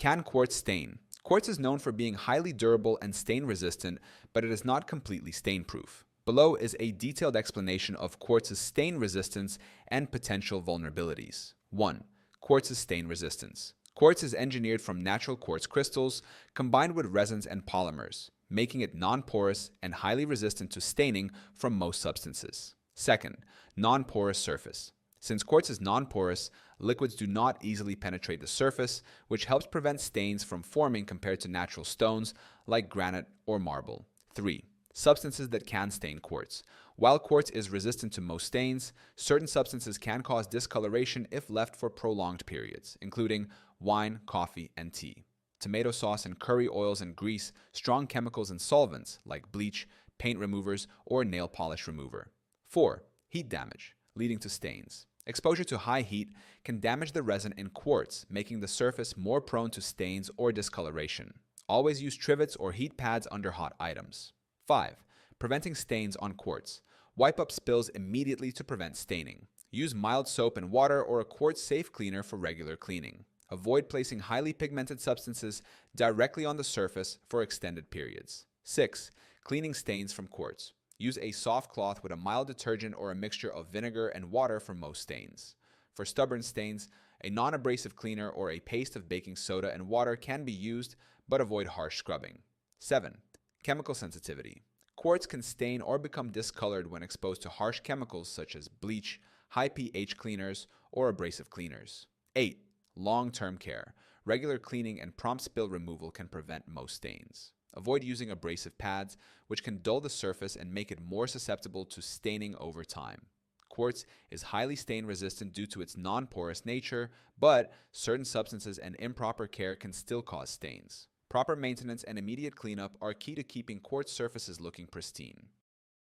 Can quartz stain? Quartz is known for being highly durable and stain resistant, but it is not completely stain-proof. Below is a detailed explanation of quartz's stain resistance and potential vulnerabilities. 1. Quartz's stain resistance. Quartz is engineered from natural quartz crystals combined with resins and polymers, making it non-porous and highly resistant to staining from most substances. Second, non-porous surface. Since quartz is non-porous, liquids do not easily penetrate the surface, which helps prevent stains from forming compared to natural stones like granite or marble. 3. Substances that can stain quartz. While quartz is resistant to most stains, certain substances can cause discoloration if left for prolonged periods, including wine, coffee, and tea. Tomato sauce and curry oils and grease, strong chemicals and solvents like bleach, paint removers, or nail polish remover. 4. Heat damage, leading to stains. Exposure to high heat can damage the resin in quartz, making the surface more prone to stains or discoloration. Always use trivets or heat pads under hot items. 5. Preventing stains on quartz. Wipe up spills immediately to prevent staining. Use mild soap and water or a quartz-safe cleaner for regular cleaning. Avoid placing highly pigmented substances directly on the surface for extended periods. 6. Cleaning stains from quartz. Use a soft cloth with a mild detergent or a mixture of vinegar and water for most stains. For stubborn stains, a non-abrasive cleaner or a paste of baking soda and water can be used, but avoid harsh scrubbing. 7. Chemical sensitivity. Quartz can stain or become discolored when exposed to harsh chemicals such as bleach, high pH cleaners, or abrasive cleaners. 8. Long-term care. Regular cleaning and prompt spill removal can prevent most stains. Avoid using abrasive pads, which can dull the surface and make it more susceptible to staining over time. Quartz is highly stain resistant due to its non-porous nature, but certain substances and improper care can still cause stains. Proper maintenance and immediate cleanup are key to keeping quartz surfaces looking pristine.